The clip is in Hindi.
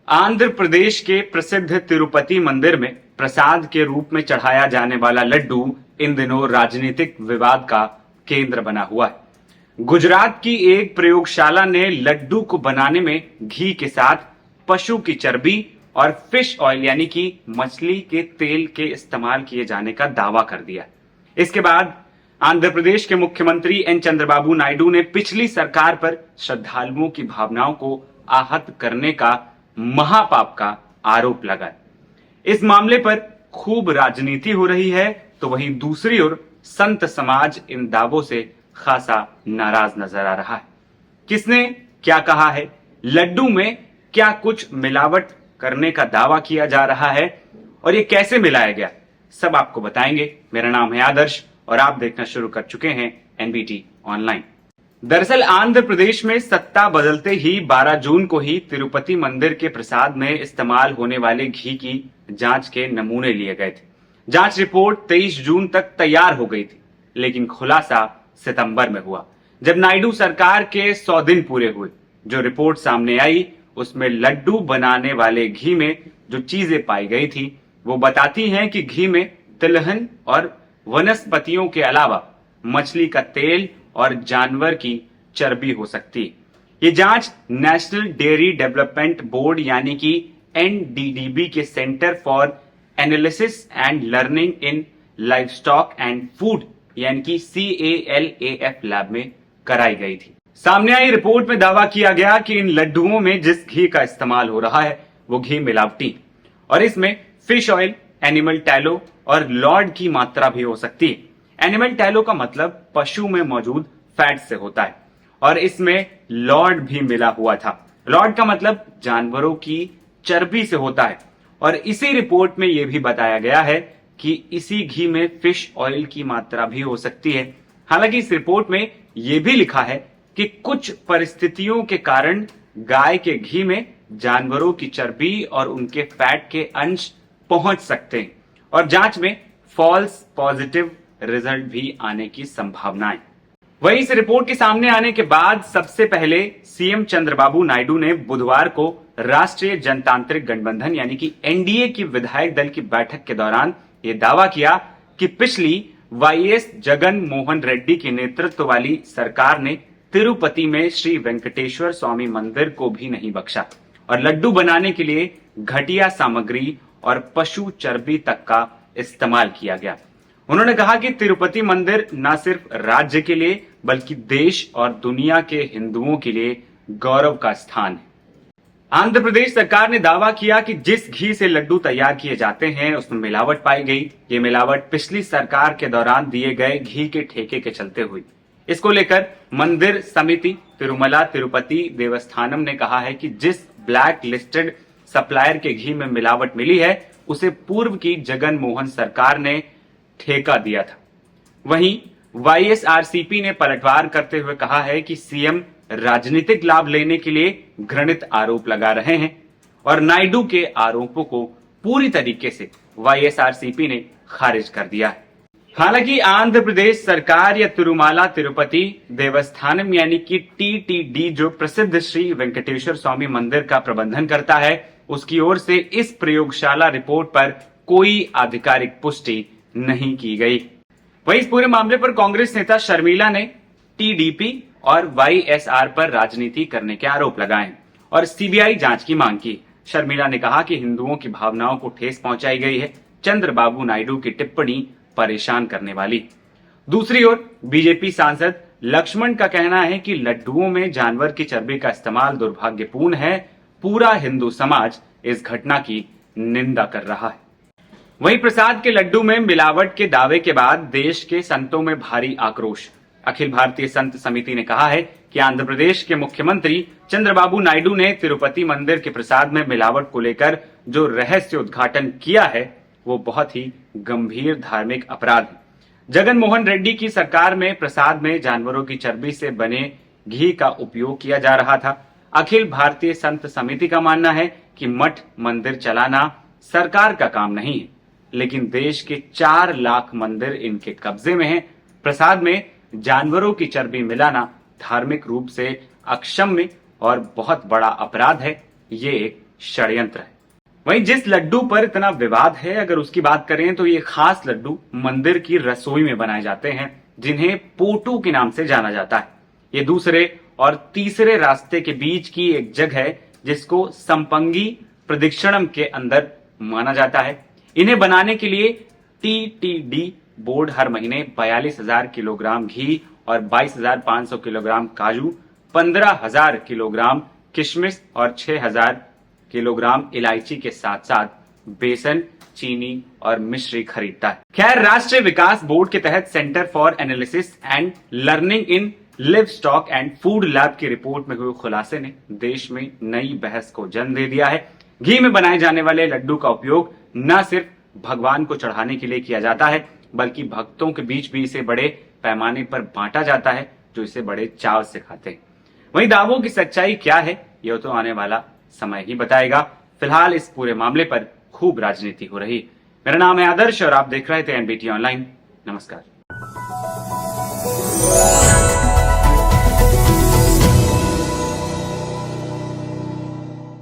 आंध्र प्रदेश के प्रसिद्ध तिरुपति मंदिर में प्रसाद के रूप में चढ़ाया जाने वाला लड्डू इन दिनों राजनीतिक विवाद का केंद्र बना हुआ है। गुजरात की एक प्रयोगशाला ने लड्डू को बनाने में घी के साथ पशु की चर्बी और फिश ऑयल यानी कि मछली के तेल के इस्तेमाल किए जाने का दावा कर दिया। इसके बाद आंध्र प्रदेश के मुख्यमंत्री एन चंद्रबाबू नायडू ने पिछली सरकार पर श्रद्धालुओं की भावनाओं को आहत करने का महापाप का आरोप लगाया। इस मामले पर खूब राजनीति हो रही है, तो वहीं दूसरी ओर संत समाज इन दावों से खासा नाराज नजर आ रहा है। किसने क्या कहा है, लड्डू में क्या कुछ मिलावट करने का दावा किया जा रहा है और ये कैसे मिलाया गया, सब आपको बताएंगे। मेरा नाम है आदर्श और आप देखना शुरू कर चुके हैं एनबीटी ऑनलाइन। दरअसल आंध्र प्रदेश में सत्ता बदलते ही 12 जून को ही तिरुपति मंदिर के प्रसाद में इस्तेमाल होने वाले घी की जांच के नमूने लिए गए थे। जांच रिपोर्ट 23 जून तक तैयार हो गई थी, लेकिन खुलासा सितंबर में हुआ, जब नायडू सरकार के 100 दिन पूरे हुए। जो रिपोर्ट सामने आई उसमें लड्डू बनाने वाले घी में जो चीजें पाई गई थी वो बताती हैं कि घी में तिलहन और वनस्पतियों के अलावा मछली का तेल और जानवर की चर्बी हो सकती है। ये जांच नेशनल डेयरी डेवलपमेंट बोर्ड यानी कि एनडीडीबी के centre for analysis and learning in livestock and food यानी कि CALAF लैब में कराई गई थी। सामने आई रिपोर्ट में दावा किया गया कि इन लड्डुओं में जिस घी का इस्तेमाल हो रहा है वो घी मिलावटी और इसमें फिश ऑयल, एनिमल टैलो और लॉर्ड की मात्रा भी हो सकती है। एनिमल टैलो का मतलब पशु में मौजूद फैट से होता है और इसमें लॉर्ड भी मिला हुआ था। लॉर्ड का मतलब जानवरों की चर्बी से होता है और इसी रिपोर्ट में यह भी बताया गया है कि इसी घी में फिश ऑयल की मात्रा भी हो सकती है। हालांकि इस रिपोर्ट में यह भी लिखा है कि कुछ परिस्थितियों के कारण गाय के घी में जानवरों की चर्बी और उनके फैट के अंश पहुंच सकते हैं और जांच में फॉल्स पॉजिटिव रिजल्ट भी आने की संभावनाएं। वहीं इस रिपोर्ट के सामने आने के बाद सबसे पहले सीएम चंद्रबाबू नायडू ने बुधवार को राष्ट्रीय जनतांत्रिक गठबंधन यानी कि एनडीए की विधायक दल की बैठक के दौरान यह दावा किया कि पिछली वाईएस जगन मोहन रेड्डी के नेतृत्व वाली सरकार ने तिरुपति में श्री वेंकटेश्वर स्वामी मंदिर को भी नहीं बख्शा और लड्डू बनाने के लिए घटिया सामग्री और पशु चर्बी तक का इस्तेमाल किया गया। उन्होंने कहा कि तिरुपति मंदिर न सिर्फ राज्य के लिए बल्कि देश और दुनिया के हिंदुओं के लिए गौरव का स्थान है। आंध्र प्रदेश सरकार ने दावा किया कि जिस घी से लड्डू तैयार किए जाते हैं उसमें मिलावट पाई गई। ये मिलावट पिछली सरकार के दौरान दिए गए घी के ठेके के चलते हुई। इसको लेकर मंदिर समिति तिरुमला तिरुपति देवस्थानम ने कहा है कि जिस ब्लैक लिस्टेड सप्लायर के घी में मिलावट मिली है उसे पूर्व की जगन मोहन सरकार ने ठेका दिया था। वहीं वाईएसआरसीपी ने पलटवार करते हुए कहा है कि सीएम राजनीतिक लाभ लेने के लिए घृणित आरोप लगा रहे हैं और नायडू के आरोपों को पूरी तरीके से वाईएसआरसीपी ने खारिज कर दिया है। हालांकि आंध्र प्रदेश सरकार या तिरुमाला तिरुपति देवस्थानम यानी कि TTD जो प्रसिद्ध श्री वेंकटेश्वर स्वामी मंदिर का प्रबंधन करता है उसकी ओर से इस प्रयोगशाला रिपोर्ट पर कोई आधिकारिक पुष्टि नहीं की गई। वहीं इस पूरे मामले पर कांग्रेस नेता शर्मिला ने TDP और YSR पर राजनीति करने के आरोप लगाए और सीबीआई जांच की मांग की। शर्मिला ने कहा कि हिंदुओं की भावनाओं को ठेस पहुंचाई गई है। चंद्रबाबू नायडू की टिप्पणी परेशान करने वाली। दूसरी ओर बीजेपी सांसद लक्ष्मण का कहना है कि लड्डुओं में जानवर की चर्बी का इस्तेमाल दुर्भाग्यपूर्ण है। पूरा हिंदू समाज इस घटना की निंदा कर रहा है। वहीं प्रसाद के लड्डू में मिलावट के दावे के बाद देश के संतों में भारी आक्रोश। अखिल भारतीय संत समिति ने कहा है कि आंध्र प्रदेश के मुख्यमंत्री चंद्रबाबू नायडू ने तिरुपति मंदिर के प्रसाद में मिलावट को लेकर जो रहस्य उद्घाटन किया है वो बहुत ही गंभीर धार्मिक अपराध है। जगन मोहन रेड्डी की सरकार में प्रसाद में जानवरों की चर्बी से बने घी का उपयोग किया जा रहा था। अखिल भारतीय संत समिति का मानना है कि मठ मंदिर चलाना सरकार का काम नहीं है, लेकिन देश के 4 लाख मंदिर इनके कब्जे में हैं। प्रसाद में जानवरों की चर्बी मिलाना धार्मिक रूप से अक्षम्य और बहुत बड़ा अपराध है। ये एक षड्यंत्र है। वहीं जिस लड्डू पर इतना विवाद है, अगर उसकी बात करें तो ये खास लड्डू मंदिर की रसोई में बनाए जाते हैं, जिन्हें पोटू के नाम से जाना जाता है। ये दूसरे और तीसरे रास्ते के बीच की एक जगह है, जिसको संपंगी प्रदक्षिणम के अंदर माना जाता है। इन्हें बनाने के लिए टीटीडी बोर्ड हर महीने 42,000 किलोग्राम घी और 22,500 किलोग्राम काजू, 15,000 किलोग्राम किशमिश और 6,000 किलोग्राम इलायची के साथ साथ बेसन, चीनी और मिश्री खरीदता है। खैर, राष्ट्रीय विकास बोर्ड के तहत centre for analysis and learning in live stock and food lab की रिपोर्ट में हुए खुलासे ने देश में नई बहस को जन्म दे दिया है। घी में बनाए जाने वाले लड्डू का उपयोग न सिर्फ भगवान को चढ़ाने के लिए किया जाता है, बल्कि भक्तों के बीच भी इसे बड़े पैमाने पर बांटा जाता है, जो इसे बड़े चाव से खाते हैं। वहीं दावों की सच्चाई क्या है, यह तो आने वाला समय ही बताएगा। फिलहाल इस पूरे मामले पर खूब राजनीति हो रही। मेरा नाम है आदर्श और आप देख रहे थे एनबीटी ऑनलाइन। नमस्कार।